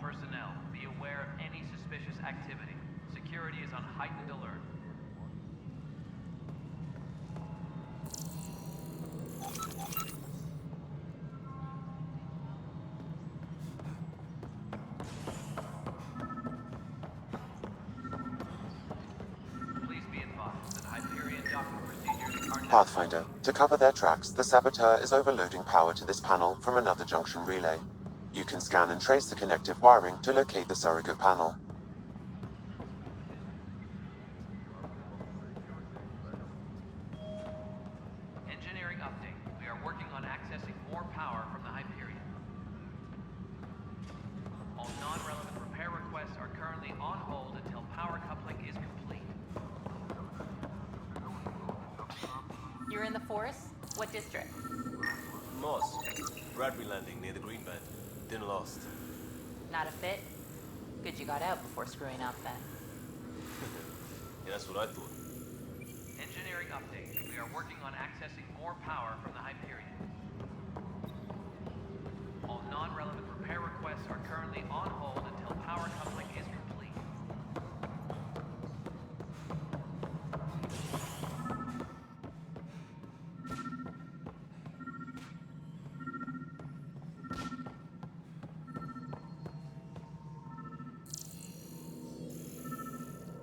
personnel, be aware of any suspicious activity. Security is on heightened alert. Please be advised that Hyperion docking procedures are Pathfinder, to cover their tracks, the saboteur is overloading power to this panel from another junction relay. You can scan and trace the connective wiring to locate the surrogate panel. Engineering update. We are working on accessing more power from the Hyperion. All non-relevant repair requests are currently on hold until power coupling is complete. You're in the forest? What district? Moss. Bradbury landing near the Green Band. Dinner lost. Not a fit? Good you got out before screwing up then. Yeah, that's what I thought. Engineering update. We are working on accessing more power from the Hyperion. All non-relevant repair requests are currently on hold until power coupling is complete.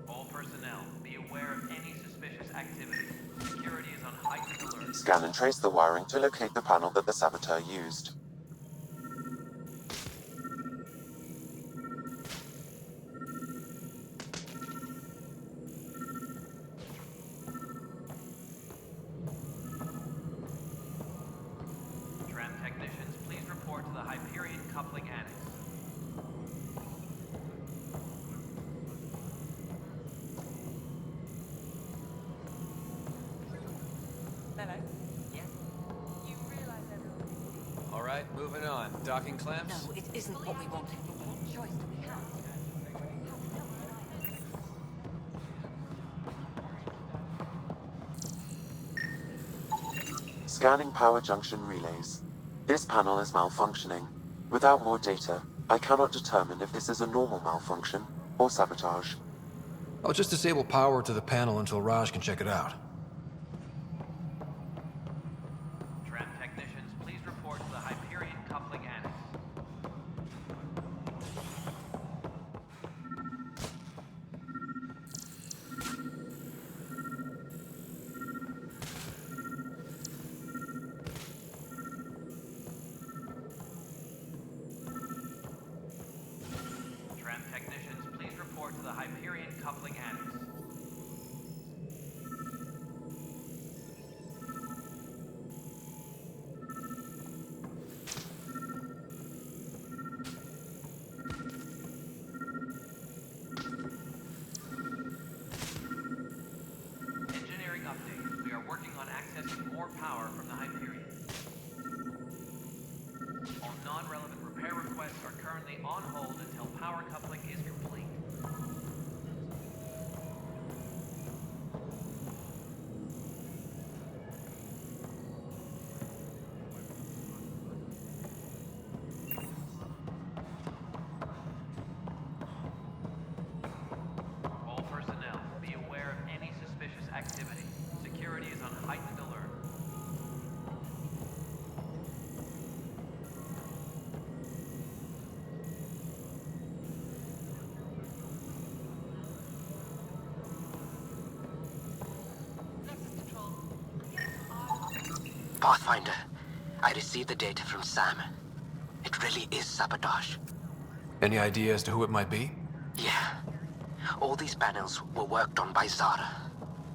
All personnel, be aware of any suspicious activity. Security is on heightened alert. Scan and trace the wiring to locate the panel that the saboteur used. Tram technicians, please report to the Hyperion coupling annex. Hello? Yeah? You realize everyone... All right, moving on. Docking clamps? No, it isn't what we wanted. What choice do we have? Scanning power junction relays. This panel is malfunctioning. Without more data, I cannot determine if this is a normal malfunction or sabotage. I'll just disable power to the panel until Raj can check it out. Tram technicians, please report to the Hyperion coupling annex. Tram technicians, please report to the Hyperion coupling annex. Engineering update. We are working on accessing more power from the Hyperion. All non-relevant repair requests are currently on hold until power coupling is complete. All personnel, be aware of any suspicious activity. Security is on heightened alert. Pathfinder, I received the data from Sam. It really is sabotage. Any idea as to who it might be? Yeah. All these panels were worked on by Zara.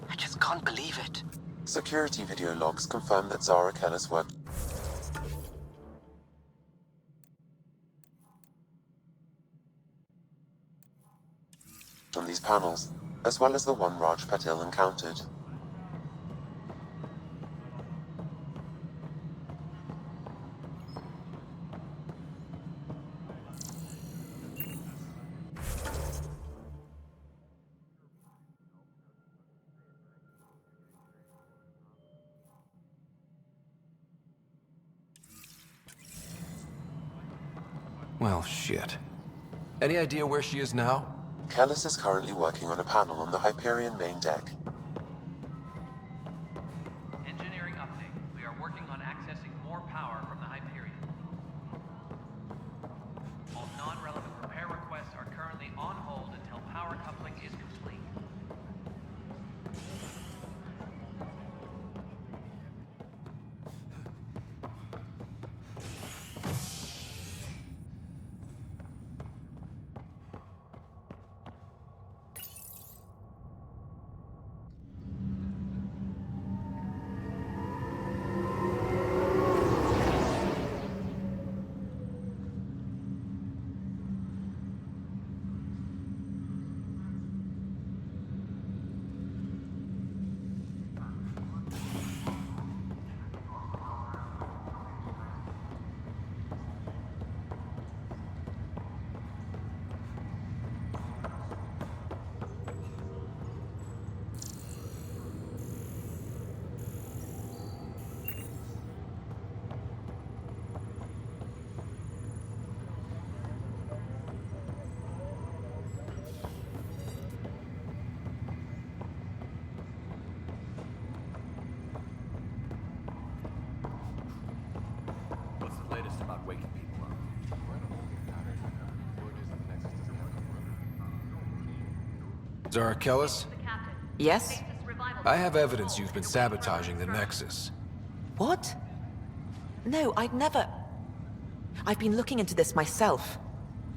I just can't believe it. Security video logs confirm that Zara Kellis worked on these panels, as well as the one Raj Patil encountered. Well, shit. Any idea where she is now? Kellis is currently working on a panel on the Hyperion main deck. Engineering update. We are working on accessing more power from the Hyperion. All non-relevant repair requests are currently on hold until power coupling is complete. What's the latest about waking people up? Zara Kellis? Yes? I have evidence you've been sabotaging the Nexus. What? No, I'd never... I've been looking into this myself.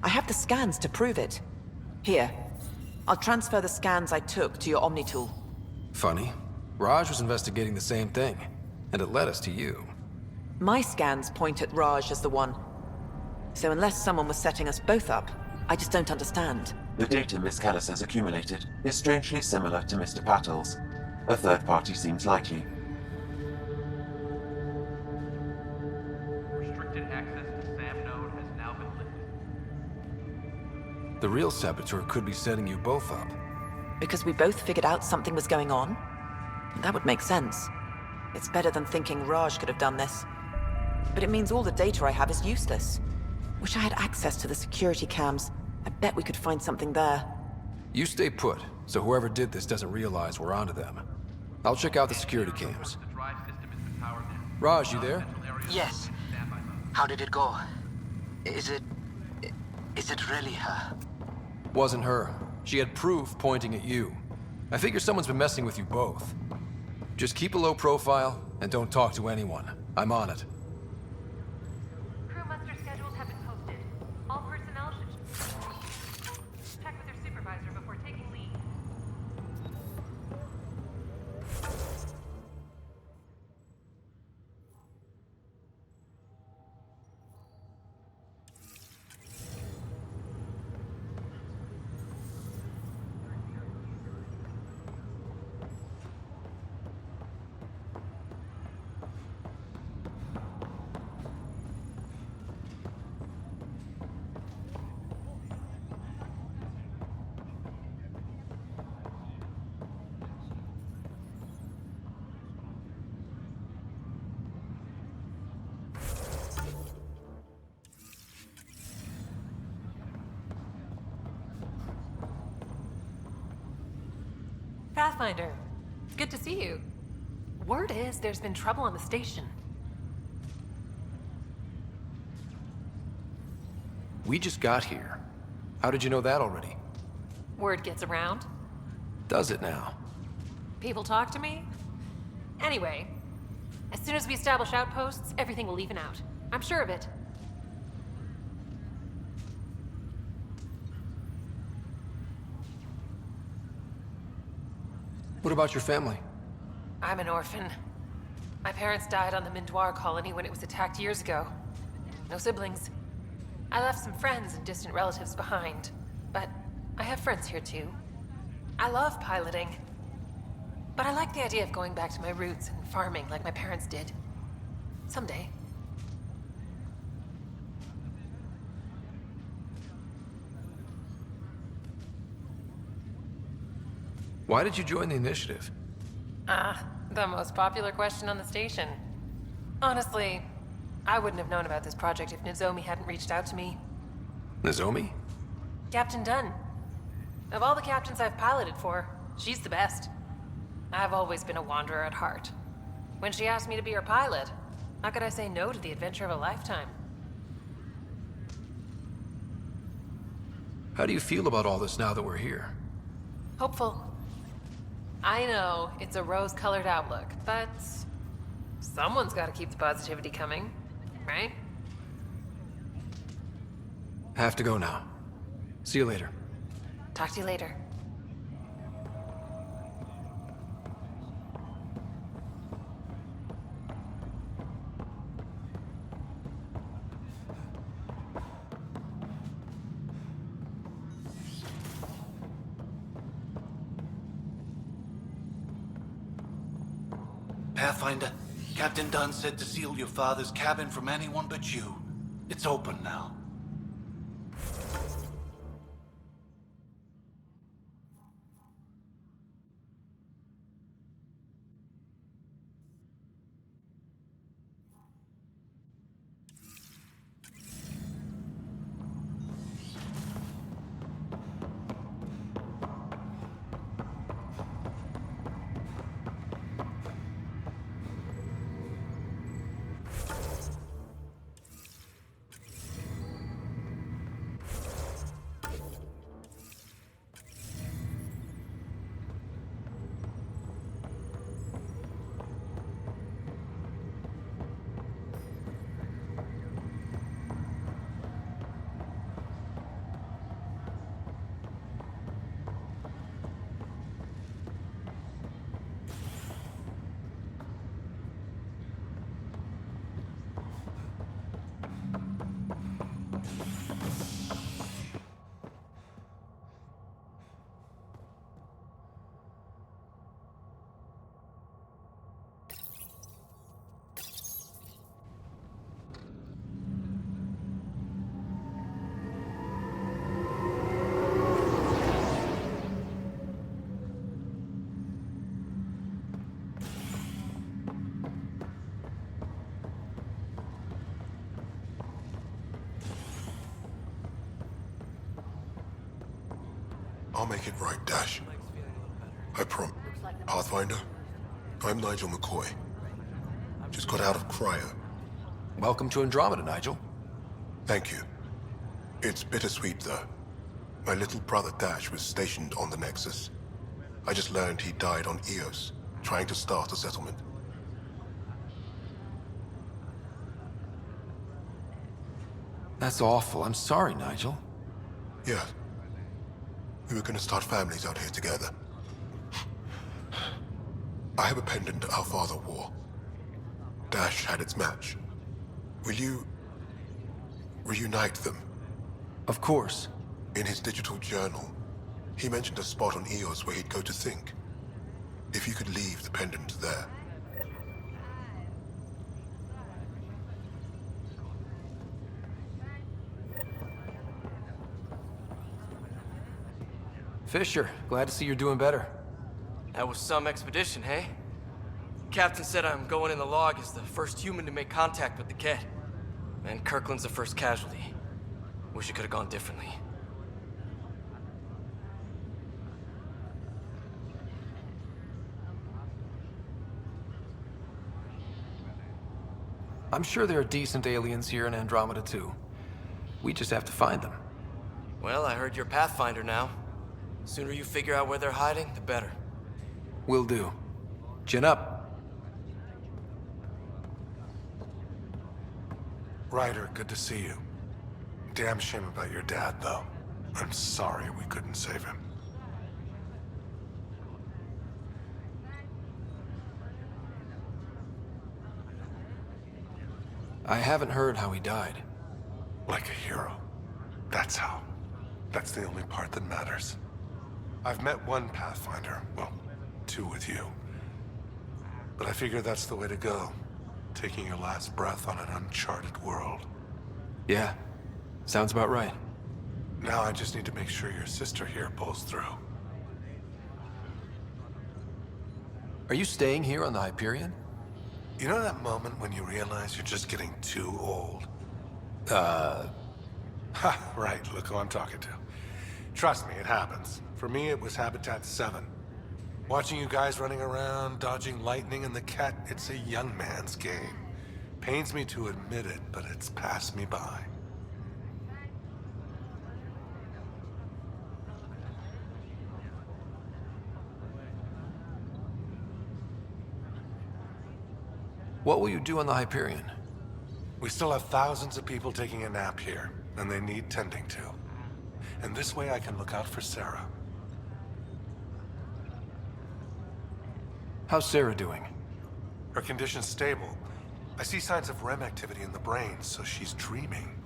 I have the scans to prove it. Here. I'll transfer the scans I took to your Omni tool. Funny. Raj was investigating the same thing, and it led us to you. My scans point at Raj as the one. So unless someone was setting us both up, I just don't understand. The data Miss Kellis has accumulated is strangely similar to Mr. Patel's. A third party seems likely. Restricted access to SAM node has now been lifted. The real saboteur could be setting you both up. Because we both figured out something was going on? That would make sense. It's better than thinking Raj could have done this. But it means all the data I have is useless. Wish I had access to the security cams. I bet we could find something there. You stay put, so whoever did this doesn't realize we're onto them. I'll check out the security cams. The drive system has been powered down. Raj, you there? Yes. How did it go? Is it really her? Wasn't her. She had proof pointing at you. I figure someone's been messing with you both. Just keep a low profile, and don't talk to anyone. I'm on it. Crew muster schedules have been posted. All personnel should check with their supervisor before taking leave. Pathfinder, good to see you. Word is there's been trouble on the station. We just got here. How did you know that already? Word gets around. Does it now? People talk to me. Anyway, as soon as we establish outposts, everything will even out. I'm sure of it. What about your family? I'm an orphan. My parents died on the Mindoir colony when it was attacked years ago. No siblings. I left some friends and distant relatives behind, but I have friends here too. I love piloting, but I like the idea of going back to my roots and farming like my parents did. Someday. Why did you join the initiative? The most popular question on the station. Honestly, I wouldn't have known about this project if Nozomi hadn't reached out to me. Nozomi? Captain Dunn. Of all the captains I've piloted for, she's the best. I've always been a wanderer at heart. When she asked me to be her pilot, how could I say no to the adventure of a lifetime? How do you feel about all this now that we're here? Hopeful. I know it's a rose-colored outlook, but someone's got to keep the positivity coming, right? Have to go now. See you later. Talk to you later. Pathfinder, Captain Dunn said to seal your father's cabin from anyone but you. It's open now. I'll make it right, Dash. I prom. Pathfinder, I'm Nigel McCoy. Just got out of cryo. Welcome to Andromeda, Nigel. Thank you. It's bittersweet, though. My little brother Dash was stationed on the Nexus. I just learned he died on Eos, trying to start a settlement. That's awful. I'm sorry, Nigel. Yeah. We were gonna start families out here together. I have a pendant our father wore. Dash had its match. Will you reunite them? Of course. In his digital journal, he mentioned a spot on Eos where he'd go to think. If you could leave the pendant there. Fisher, glad to see you're doing better. That was some expedition, hey? Captain said I'm going in the log as the first human to make contact with the kid. And Kirkland's the first casualty. Wish it could have gone differently. I'm sure there are decent aliens here in Andromeda too. We just have to find them. Well, I heard you're Pathfinder now. Sooner you figure out where they're hiding, the better. Will do. Chin up. Ryder, good to see you. Damn shame about your dad, though. I'm sorry we couldn't save him. I haven't heard how he died. Like a hero. That's how. That's the only part that matters. I've met one Pathfinder, well, two with you. But I figure that's the way to go. Taking your last breath on an uncharted world. Yeah, sounds about right. Now I just need to make sure your sister here pulls through. Are you staying here on the Hyperion? You know that moment when you realize you're just getting too old? Ha, right, look who I'm talking to. Trust me, it happens. For me, it was Habitat 7. Watching you guys running around, dodging lightning and the cat, it's a young man's game. Pains me to admit it, but it's passed me by. What will you do on the Hyperion? We still have thousands of people taking a nap here, and they need tending to. And this way I can look out for Sarah. How's Sarah doing? Her condition's stable. I see signs of REM activity in the brain, so she's dreaming.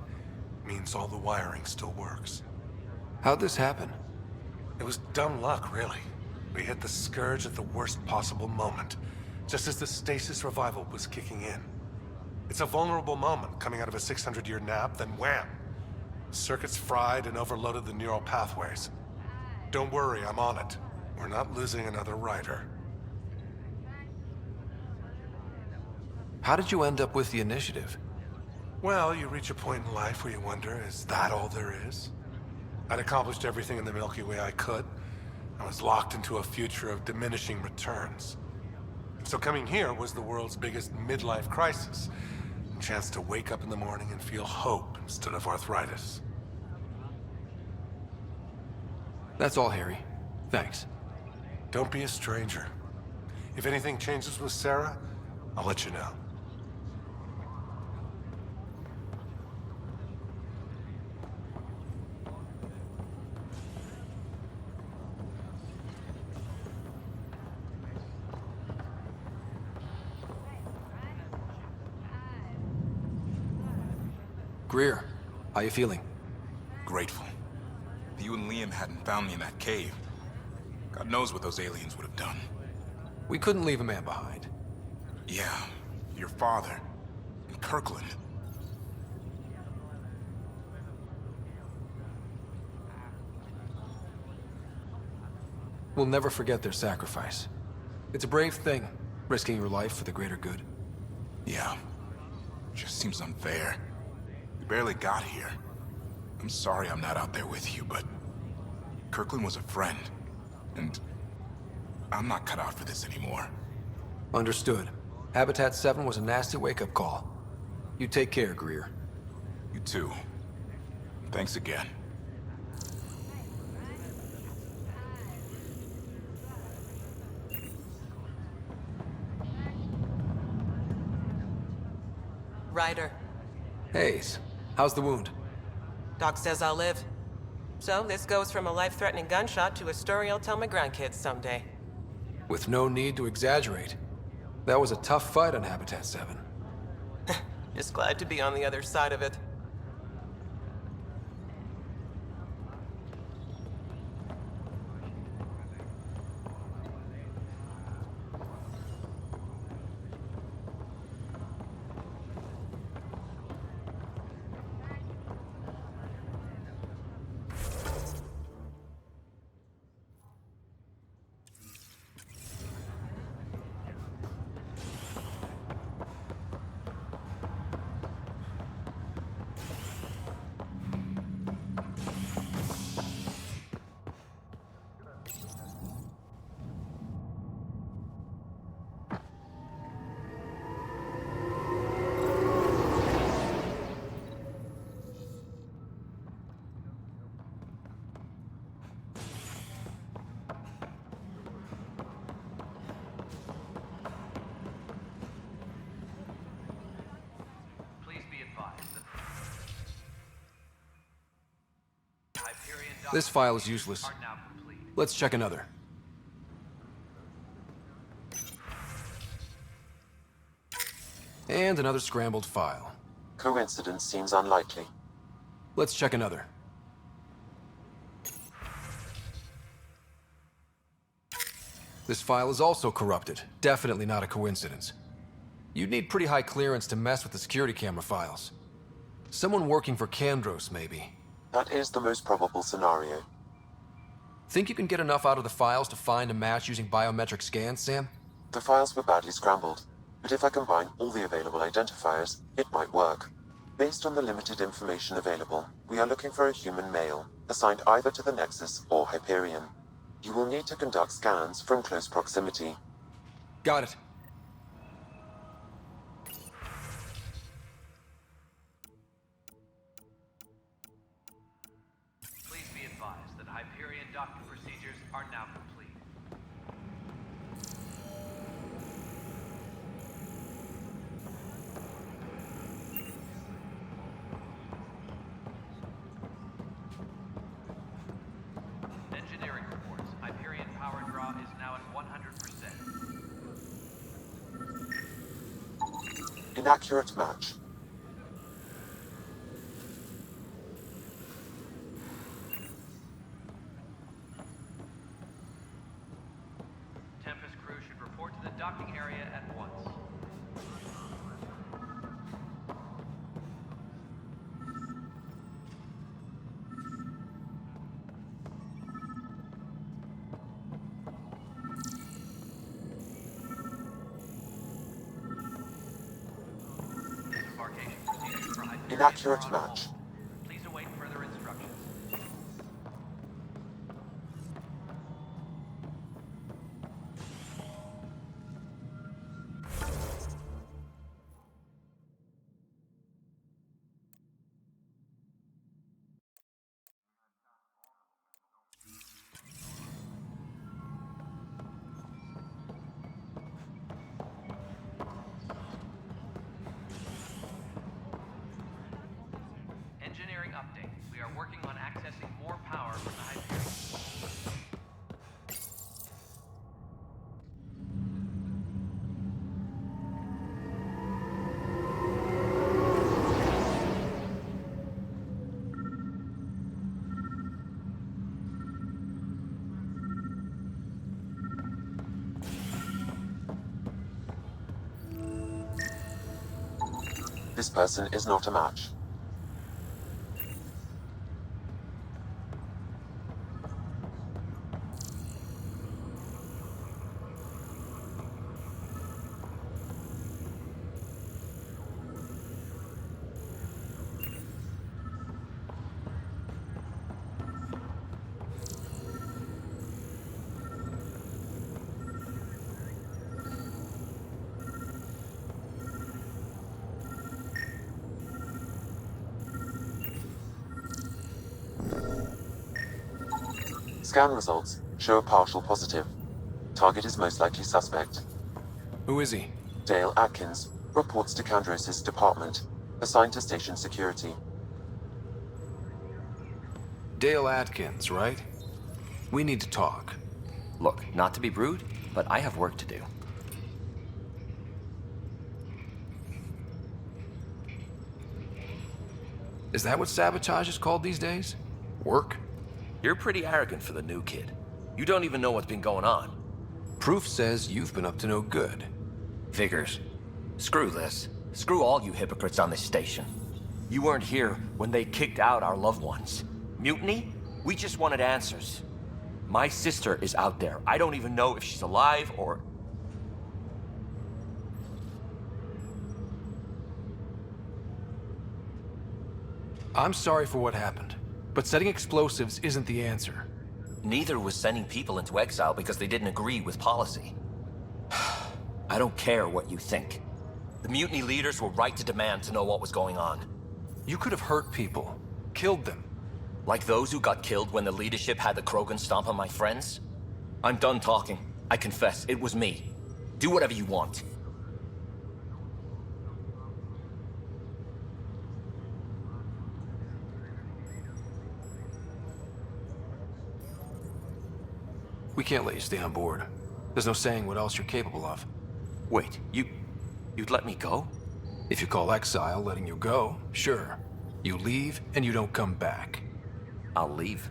Means all the wiring still works. How'd this happen? It was dumb luck, really. We hit the Scourge at the worst possible moment, just as the stasis revival was kicking in. It's a vulnerable moment coming out of a 600-year nap, then wham! Circuits fried and overloaded the neural pathways. Don't worry, I'm on it. We're not losing another rider. How did you end up with the initiative? Well, you reach a point in life where you wonder, is that all there is? I'd accomplished everything in the Milky Way I could. I was locked into a future of diminishing returns. So coming here was the world's biggest midlife crisis. A chance to wake up in the morning and feel hope instead of arthritis. That's all, Harry. Thanks. Don't be a stranger. If anything changes with Sarah, I'll let you know. Greer, how you feeling? Grateful. If you and Liam hadn't found me in that cave, God knows what those aliens would have done. We couldn't leave a man behind. Yeah, your father, and Kirkland. We'll never forget their sacrifice. It's a brave thing, risking your life for the greater good. Yeah, just seems unfair. We barely got here. I'm sorry I'm not out there with you, but Kirkland was a friend, and I'm not cut out for this anymore. Understood. Habitat 7 was a nasty wake-up call. You take care, Greer. You too. Thanks again. Ryder. Hayes, how's the wound? Doc says I'll live. So this goes from a life-threatening gunshot to a story I'll tell my grandkids someday. With no need to exaggerate. That was a tough fight on Habitat 7. Just glad to be on the other side of it. This file is useless. Let's check another. And another scrambled file. Coincidence seems unlikely. Let's check another. This file is also corrupted. Definitely not a coincidence. You'd need pretty high clearance to mess with the security camera files. Someone working for Kandros, maybe. That is the most probable scenario. Think you can get enough out of the files to find a match using biometric scans, Sam? The files were badly scrambled, but if I combine all the available identifiers, it might work. Based on the limited information available, we are looking for a human male, assigned either to the Nexus or Hyperion. You will need to conduct scans from close proximity. Got it. Please be advised that Hyperion docking procedures are now complete. Engineering reports. Hyperion power draw is now at 100%. Inaccurate match. Tempest crew should report to the docking area at once. Disembarkation procedures for Hyperion Inaccurate are on match. hold. Please await further instructions. Engineering update. We are working on accessing more power from the Hyperion. This person is not a match. Scan results show a partial positive. Target is most likely suspect. Who is he? Dale Atkins, reports to Kandros' department, assigned to station security. Dale Atkins, right? We need to talk. Look, not to be rude, but I have work to do. Is that what sabotage is called these days? Work? You're pretty arrogant for the new kid. You don't even know what's been going on. Proof says you've been up to no good. Figures. Screw this. Screw all you hypocrites on this station. You weren't here when they kicked out our loved ones. Mutiny? We just wanted answers. My sister is out there. I don't even know if she's alive or... I'm sorry for what happened, but setting explosives isn't the answer. Neither was sending people into exile because they didn't agree with policy. I don't care what you think. The mutiny leaders were right to demand to know what was going on. You could have hurt people, killed them. Like those who got killed when the leadership had the Krogan stomp on my friends? I'm done talking. I confess, it was me. Do whatever you want. We can't let you stay on board. There's no saying what else you're capable of. Wait, you'd let me go? If you call exile letting you go, sure. You leave and you don't come back. I'll leave.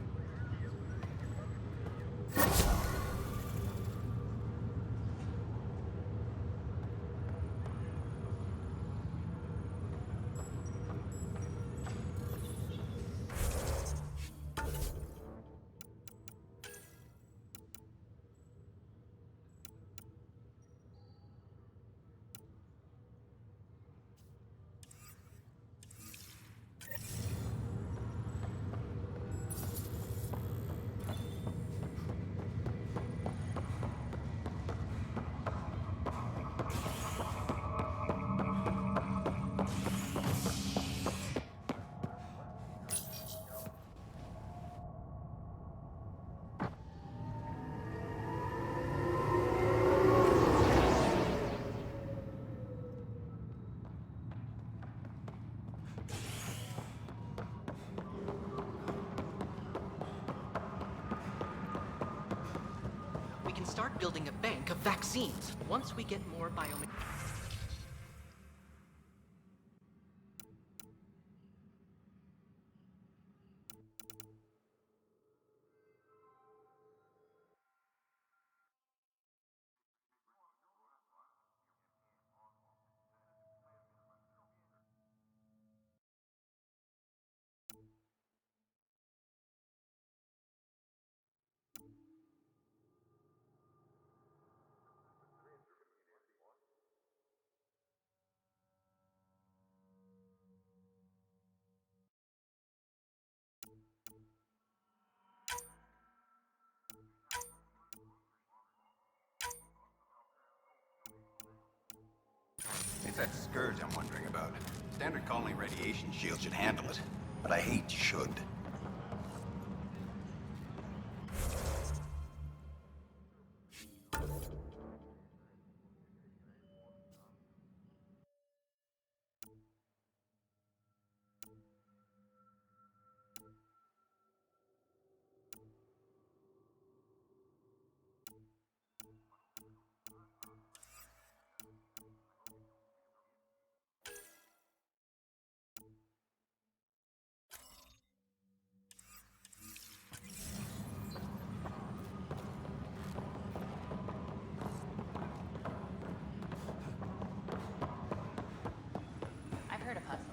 can start building a bank of vaccines. Once we get more biomaterials. It's that scourge I'm wondering about. Standard colony radiation shield should handle it, but I hate should. I've heard of hustle.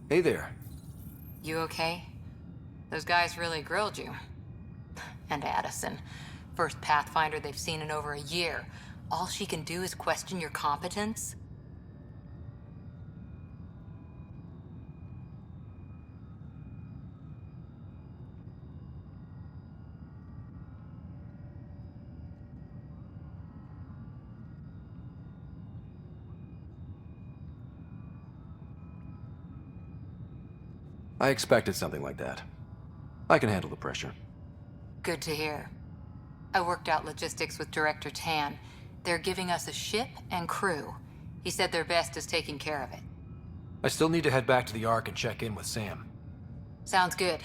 Hey there. You okay? Those guys really grilled you. And Addison. First Pathfinder they've seen in over a year. All she can do is question your competence? I expected something like that. I can handle the pressure. Good to hear. I worked out logistics with Director Tan. They're giving us a ship and crew. He said their best is taking care of it. I still need to head back to the Ark and check in with Sam. Sounds good.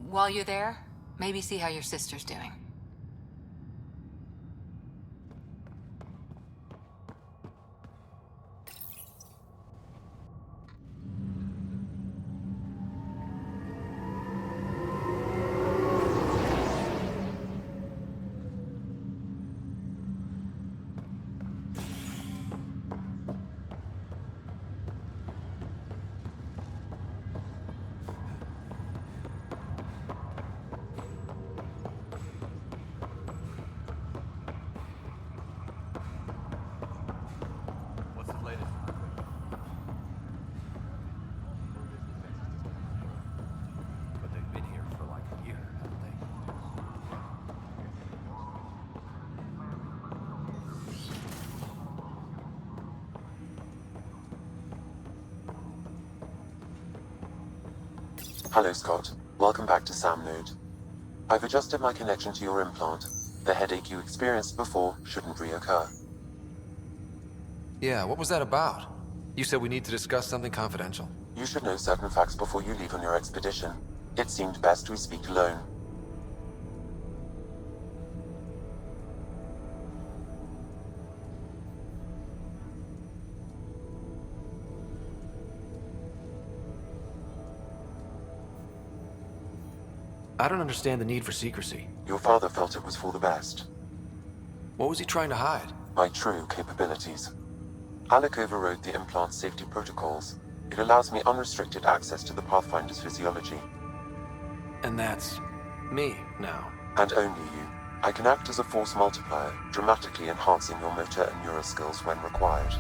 While you're there, maybe see how your sister's doing. What's the latest? But they've been here for like a year, haven't they? Hello, Scott. Welcome back to Sam Node. I've adjusted my connection to your implant. The headache you experienced before shouldn't reoccur. Yeah, what was that about? You said we need to discuss something confidential. You should know certain facts before you leave on your expedition. It seemed best we speak alone. I don't understand the need for secrecy. Your father felt it was for the best. What was he trying to hide? My true capabilities. Alec overrode the implant's safety protocols. It allows me unrestricted access to the Pathfinder's physiology. And that's me now. And only you. I can act as a force multiplier, dramatically enhancing your motor and neural skills when required.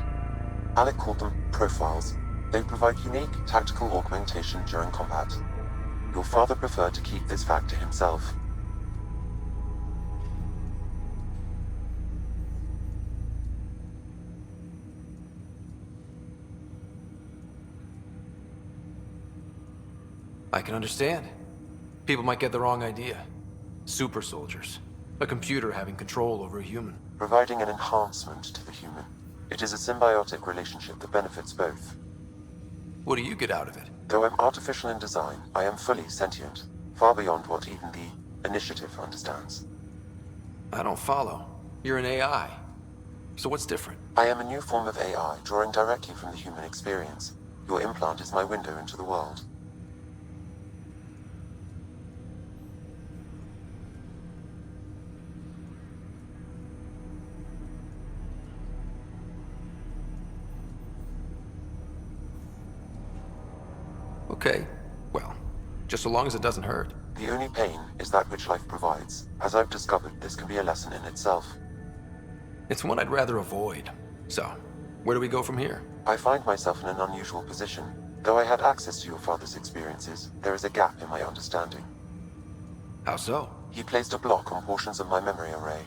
Alec called them profiles. They provide unique tactical augmentation during combat. Your father preferred to keep this fact to himself. I can understand. People might get the wrong idea. Super soldiers. A computer having control over a human. Providing an enhancement to the human. It is a symbiotic relationship that benefits both. What do you get out of it? Though I'm artificial in design, I am fully sentient. Far beyond what even the Initiative understands. I don't follow. You're an AI. So what's different? I am a new form of AI, drawing directly from the human experience. Your implant is my window into the world. Okay. Well, just so long as it doesn't hurt. The only pain is that which life provides. As I've discovered, this can be a lesson in itself. It's one I'd rather avoid. So, where do we go from here? I find myself in an unusual position. Though I had access to your father's experiences, there is a gap in my understanding. How so? He placed a block on portions of my memory array.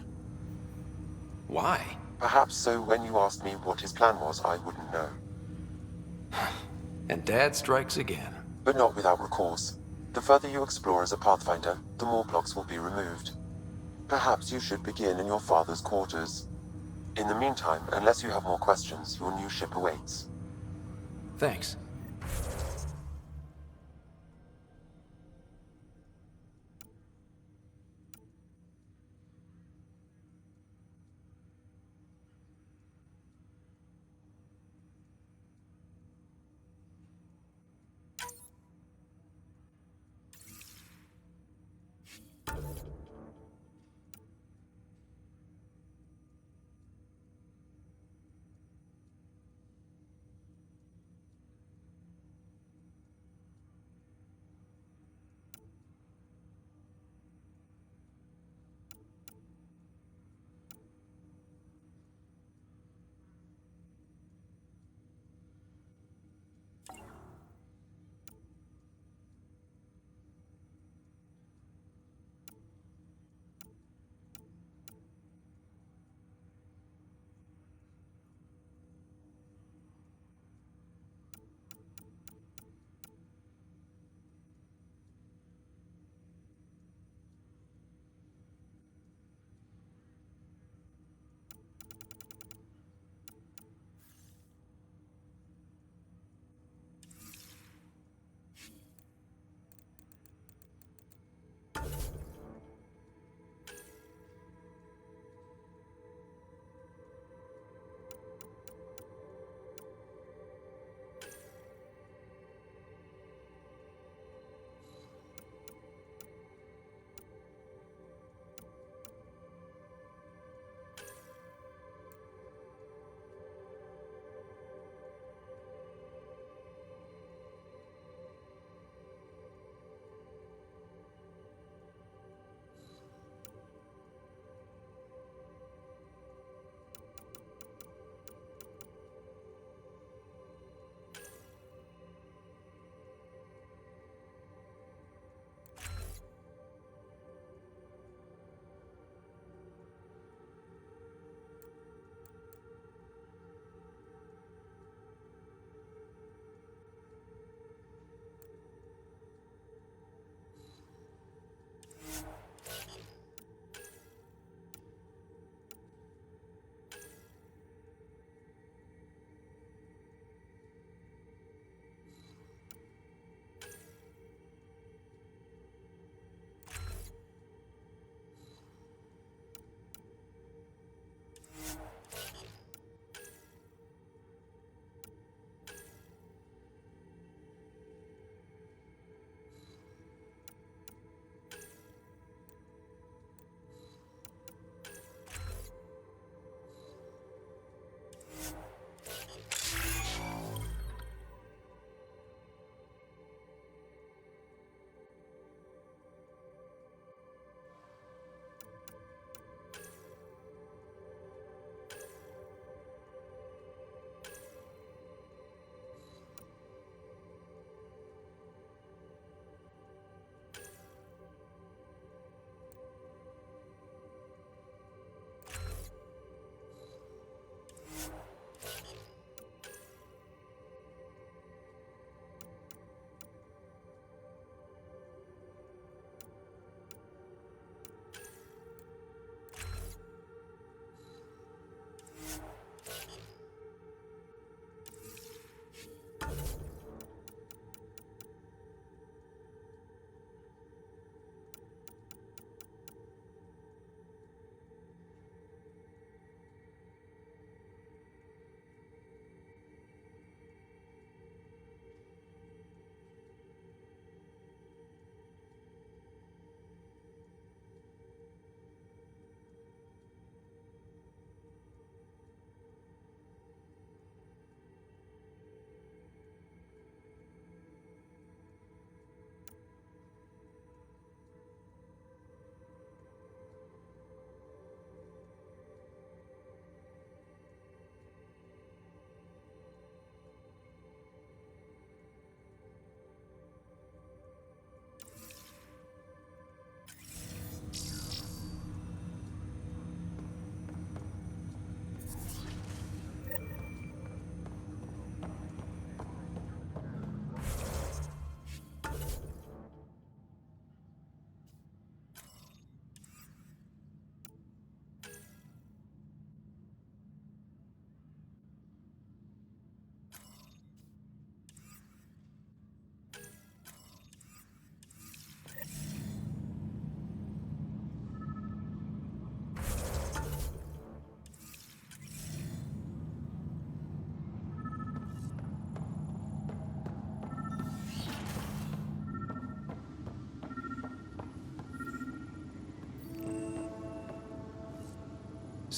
Why? Perhaps so when you asked me what his plan was, I wouldn't know. And Dad strikes again. But not without recourse. The further you explore as a Pathfinder, the more blocks will be removed. Perhaps you should begin in your father's quarters. In the meantime, unless you have more questions, your new ship awaits. Thanks.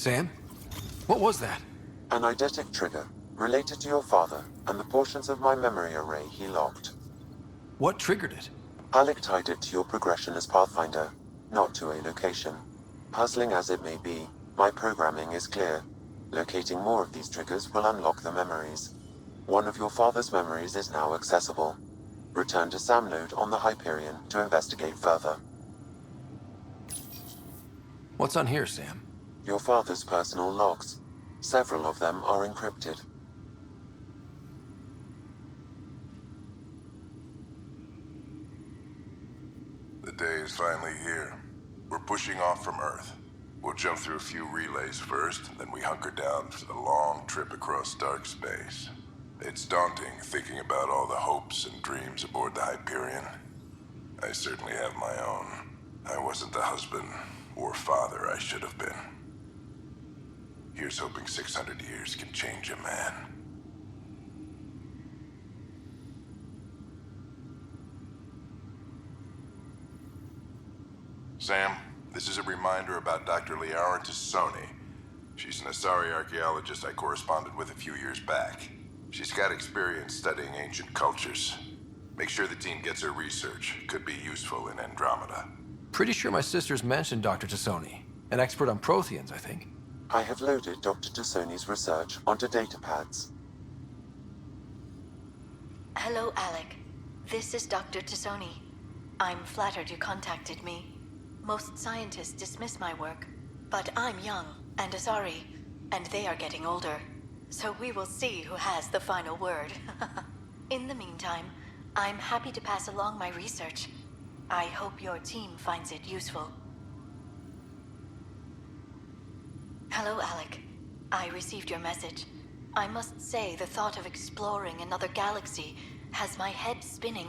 Sam? What was that? An eidetic trigger, related to your father, and the portions of my memory array he locked. What triggered it? Alec tied it to your progression as Pathfinder, not to a location. Puzzling as it may be, my programming is clear. Locating more of these triggers will unlock the memories. One of your father's memories is now accessible. Return to Sam Node on the Hyperion to investigate further. What's on here, Sam? Your father's personal logs. Several of them are encrypted. The day is finally here. We're pushing off from Earth. We'll jump through a few relays first, then we hunker down for the long trip across dark space. It's daunting thinking about all the hopes and dreams aboard the Hyperion. I certainly have my own. I wasn't the husband or father I should have been. Here's hoping 600 years can change a man. Sam, this is a reminder about Dr. Liara Tassoni. She's an Asari archaeologist I corresponded with a few years back. She's got experience studying ancient cultures. Make sure the team gets her research. Could be useful in Andromeda. Pretty sure my sister's mentioned Dr. Tassoni. An expert on Protheans, I think. I have loaded Dr. Tassoni's research onto datapads. Hello, Alec. This is Dr. Tassoni. I'm flattered you contacted me. Most scientists dismiss my work, but I'm young and Asari, and they are getting older. So we will see who has the final word. In the meantime, I'm happy to pass along my research. I hope your team finds it useful. Hello, Alec. I received your message. I must say the thought of exploring another galaxy has my head spinning.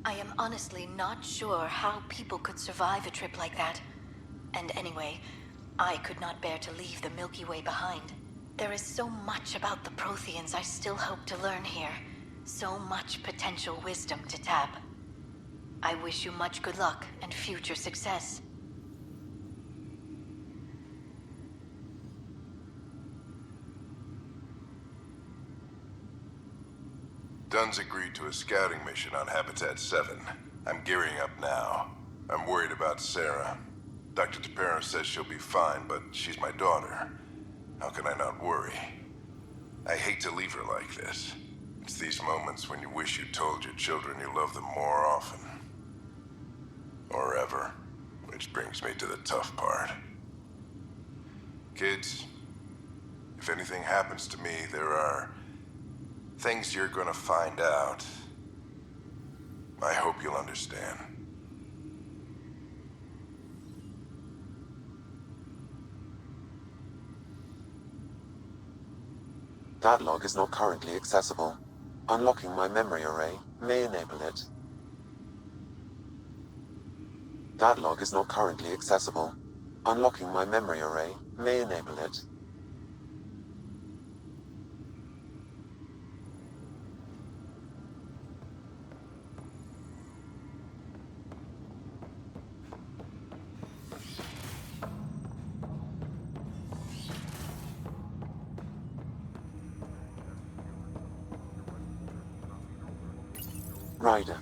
I am honestly not sure how people could survive a trip like that. And anyway, I could not bear to leave the Milky Way behind. There is so much about the Protheans I still hope to learn here. So much potential wisdom to tap. I wish you much good luck and future success. Dunn's agreed to a scouting mission on Habitat 7. I'm gearing up now. I'm worried about Sarah. Dr. Tapero says she'll be fine, but she's my daughter. How can I not worry? I hate to leave her like this. It's these moments when you wish you told your children you love them more often. Or ever. Which brings me to the tough part. Kids, if anything happens to me, there are things you're gonna find out. I hope you'll understand. That log is not currently accessible. Unlocking my memory array may enable it. That log is not currently accessible. Unlocking my memory array may enable it. Ryder,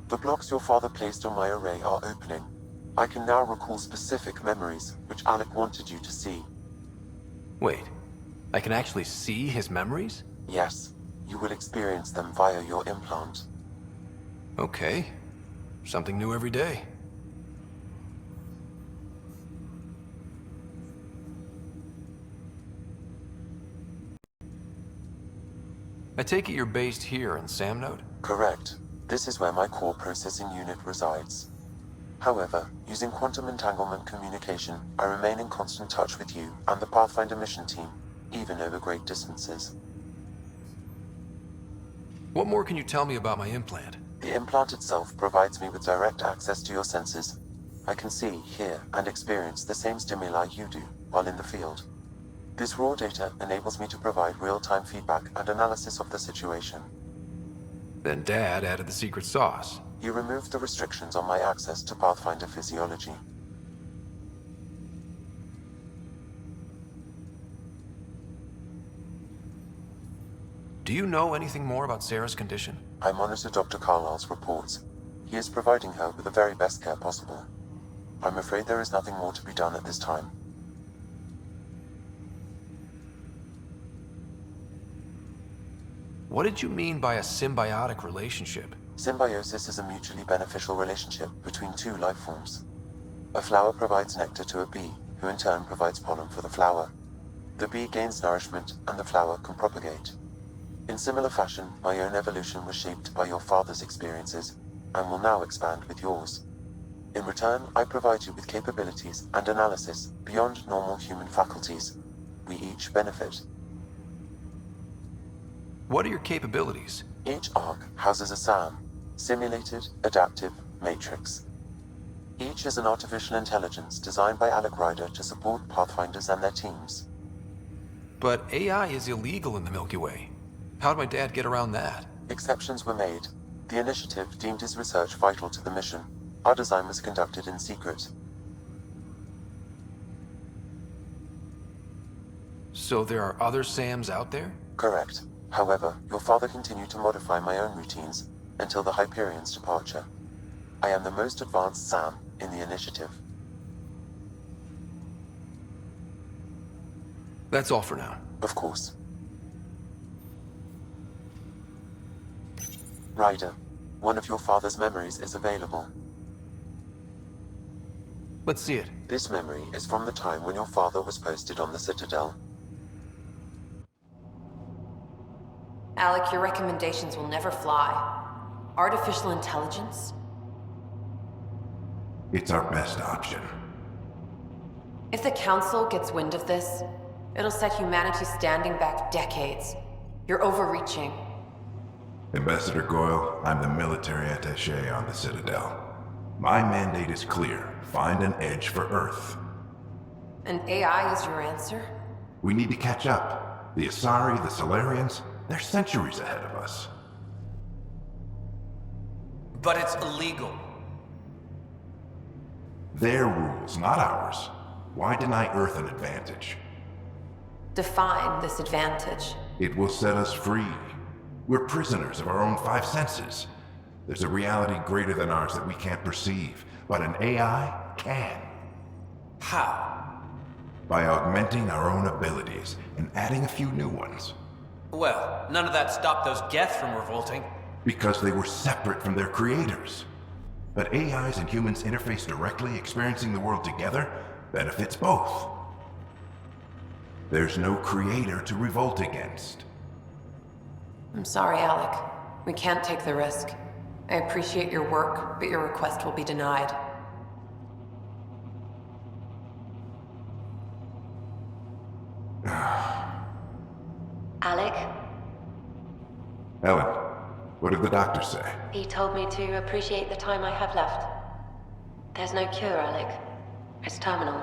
the blocks your father placed on my array are opening. I can now recall specific memories, which Alec wanted you to see. Wait, I can actually see his memories? Yes, you will experience them via your implant. Okay, something new every day. I take it you're based here in Sam Node? Correct. This is where my core processing unit resides. However, using quantum entanglement communication, I remain in constant touch with you and the Pathfinder mission team, even over great distances. What more can you tell me about my implant? The implant itself provides me with direct access to your senses. I can see, hear, and experience the same stimuli you do while in the field. This raw data enables me to provide real-time feedback and analysis of the situation. Then Dad added the secret sauce. You removed the restrictions on my access to Pathfinder physiology. Do you know anything more about Sarah's condition? I monitor Dr. Carlisle's reports. He is providing her with the very best care possible. I'm afraid there is nothing more to be done at this time. What did you mean by a symbiotic relationship? Symbiosis is a mutually beneficial relationship between two life forms. A flower provides nectar to a bee, who in turn provides pollen for the flower. The bee gains nourishment, and the flower can propagate. In similar fashion, my own evolution was shaped by your father's experiences, and will now expand with yours. In return, I provide you with capabilities and analysis beyond normal human faculties. We each benefit. What are your capabilities? Each arc houses a SAM, Simulated Adaptive Matrix. Each is an artificial intelligence designed by Alec Ryder to support Pathfinders and their teams. But AI is illegal in the Milky Way. How'd my dad get around that? Exceptions were made. The initiative deemed his research vital to the mission. Our design was conducted in secret. So there are other SAMs out there? Correct. However, your father continued to modify my own routines until the Hyperion's departure. I am the most advanced SAM in the initiative. That's all for now. Of course. Ryder, one of your father's memories is available. Let's see it. This memory is from the time when your father was posted on the Citadel. Alec, your recommendations will never fly. Artificial intelligence? It's our best option. If the Council gets wind of this, it'll set humanity standing back decades. You're overreaching. Ambassador Goyle, I'm the military attaché on the Citadel. My mandate is clear. Find an edge for Earth. And AI is your answer? We need to catch up. The Asari, the Solarians, they're centuries ahead of us. But it's illegal. Their rules, not ours. Why deny Earth an advantage? Define this advantage. It will set us free. We're prisoners of our own five senses. There's a reality greater than ours that we can't perceive, but an AI can. How? By augmenting our own abilities and adding a few new ones. Well, none of that stopped those Geth from revolting. Because they were separate from their creators. But AIs and humans interface directly, experiencing the world together, benefits both. There's no creator to revolt against. I'm sorry, Alec. We can't take the risk. I appreciate your work, but your request will be denied. Alec? Ellen, what did the doctor say? He told me to appreciate the time I have left. There's no cure, Alec. It's terminal.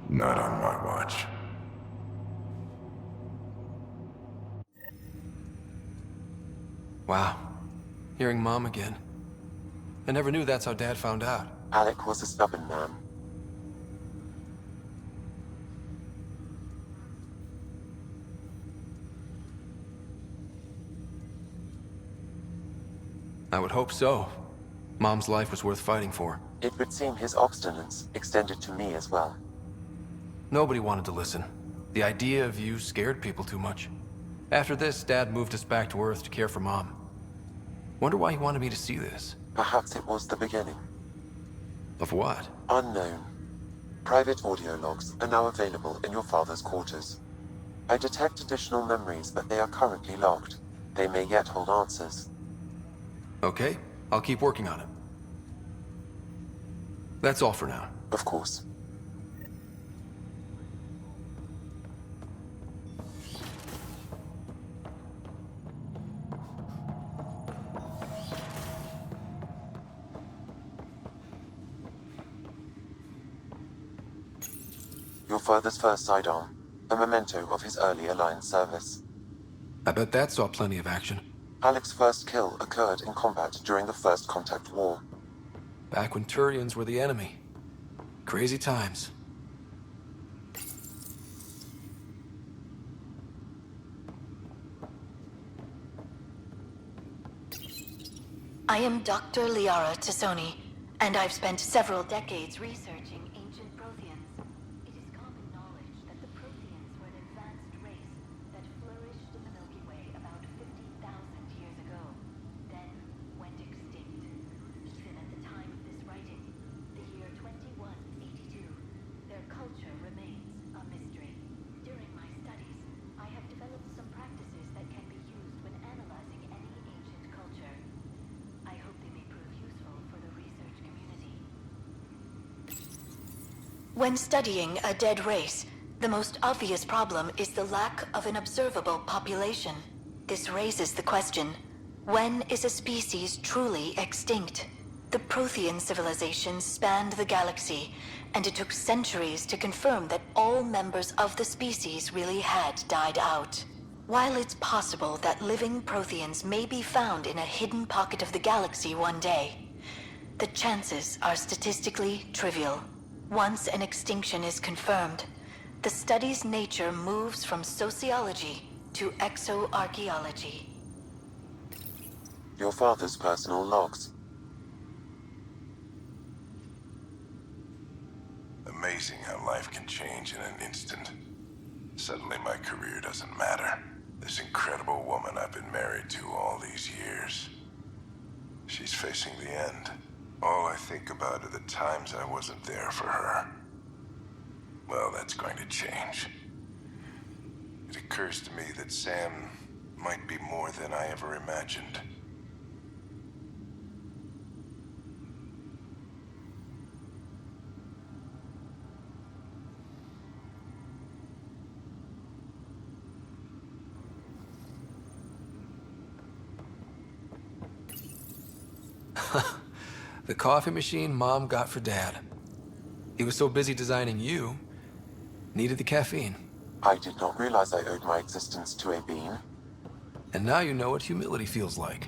Not on my watch. Wow. Hearing Mom again. I never knew that's how Dad found out. Alec was a stubborn man. I would hope so. Mom's life was worth fighting for. It would seem his obstinance extended to me as well. Nobody wanted to listen. The idea of you scared people too much. After this, Dad moved us back to Earth to care for Mom. Wonder why he wanted me to see this. Perhaps it was the beginning. Of what? Unknown. Private audio logs are now available in your father's quarters. I detect additional memories, but they are currently logged. They may yet hold answers. Okay, I'll keep working on it. That's all for now. Of course. Your father's first sidearm, a memento of his early Alliance service. I bet that saw plenty of action. Alec's first kill occurred in combat during the First Contact War. Back when Turians were the enemy. Crazy times. I am Dr. Liara Tassoni, and I've spent several decades researching ancient Protheans. It is common knowledge that the Protheans were an advanced race that flourished in the Milky Way about 50,000 years ago, then went extinct. Even at the time of this writing, the year 2182, their culture remains a mystery. During my studies, I have developed some practices that can be used when analyzing any ancient culture. I hope they may prove useful for the research community. When studying a dead race, the most obvious problem is the lack of an observable population. This raises the question, when is a species truly extinct? The Prothean civilization spanned the galaxy, and it took centuries to confirm that all members of the species really had died out. While it's possible that living Protheans may be found in a hidden pocket of the galaxy one day, the chances are statistically trivial. Once an extinction is confirmed, the study's nature moves from sociology to exoarchaeology. Your father's personal logs. Amazing how life can change in an instant. Suddenly my career doesn't matter. This incredible woman I've been married to all these years. She's facing the end. All I think about are the times I wasn't there for her. Well, that's going to change. It occurs to me that Sam might be more than I ever imagined. The coffee machine Mom got for Dad. He was so busy designing you, needed the caffeine. I did not realize I owed my existence to a bean. And now you know what humility feels like.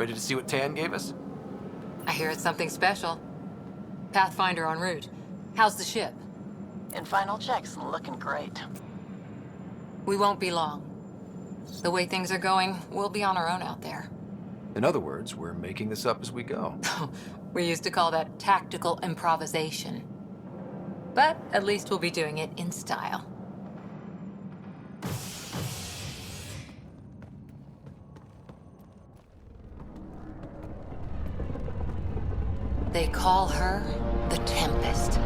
Ready to see what Tan gave us? I hear it's something special. Pathfinder en route. How's the ship? In final checks, looking great. We won't be long. The way things are going, we'll be on our own out there. In other words, we're making this up as we go. We used to call that tactical improvisation. But at least we'll be doing it in style. They call her the Tempest.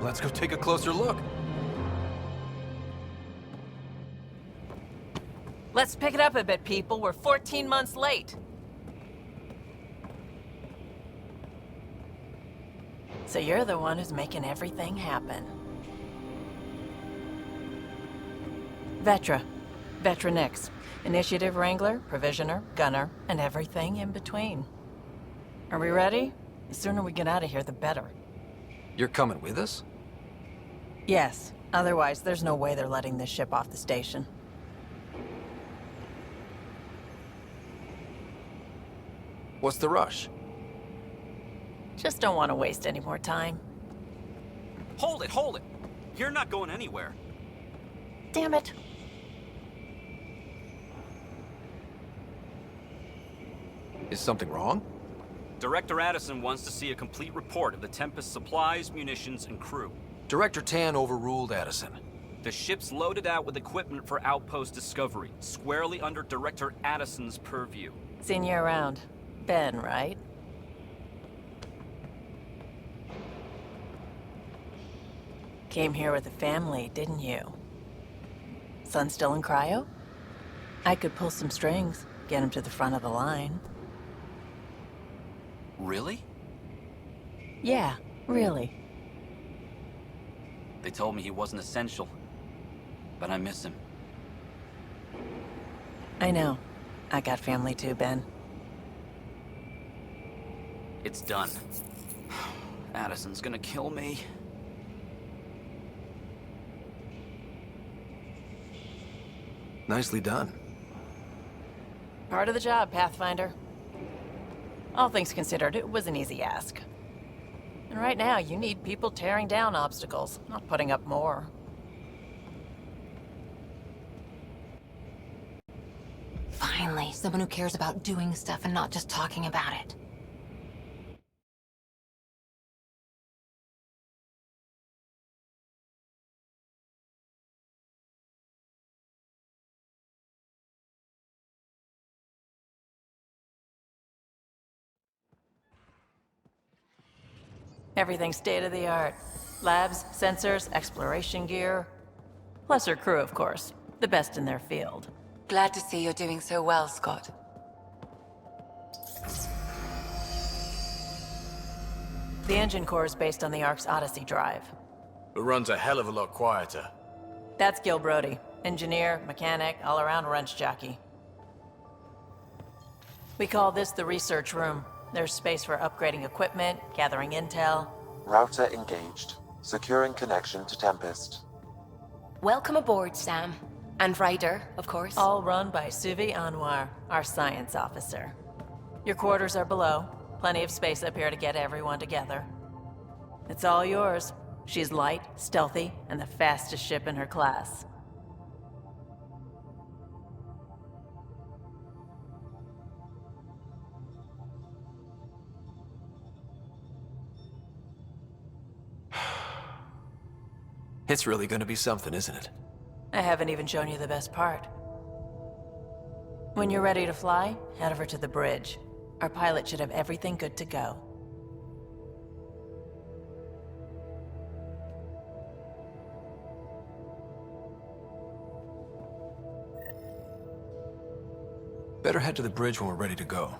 Let's go take a closer look. Let's pick it up a bit, people. We're 14 months late. So you're the one who's making everything happen. Vetra. Vetra Nix. Initiative Wrangler, Provisioner, Gunner, and everything in between. Are we ready? The sooner we get out of here, the better. You're coming with us? Yes. Otherwise, there's no way they're letting this ship off the station. What's the rush? Just don't want to waste any more time. Hold it, hold it! You're not going anywhere. Damn it. Is something wrong? Director Addison wants to see a complete report of the Tempest's supplies, munitions, and crew. Director Tan overruled Addison. The ship's loaded out with equipment for outpost discovery, squarely under Director Addison's purview. Seen you around. Ben, right? Came here with a family, didn't you? Son still in cryo? I could pull some strings, get him to the front of the line. Really? Yeah, really. They told me he wasn't essential, but I miss him. I know. I got family too, Ben. It's done. Addison's gonna kill me. Nicely done. Part of the job, Pathfinder. All things considered, it was an easy ask. And right now, you need people tearing down obstacles, not putting up more. Finally, someone who cares about doing stuff and not just talking about it. Everything's state-of-the-art. Labs, sensors, exploration gear. Plus her crew, of course. The best in their field. Glad to see you're doing so well, Scott. The engine core is based on the Ark's Odyssey drive. It runs a hell of a lot quieter. That's Gil Brody. Engineer, mechanic, all-around wrench jockey. We call this the research room. There's space for upgrading equipment, gathering intel. Router engaged. Securing connection to Tempest. Welcome aboard, Sam. And Ryder, of course. All run by Suvi Anwar, our science officer. Your quarters are below. Plenty of space up here to get everyone together. It's all yours. She's light, stealthy, and the fastest ship in her class. It's really gonna be something, isn't it? I haven't even shown you the best part. When you're ready to fly, head over to the bridge. Our pilot should have everything good to go. Better head to the bridge when we're ready to go.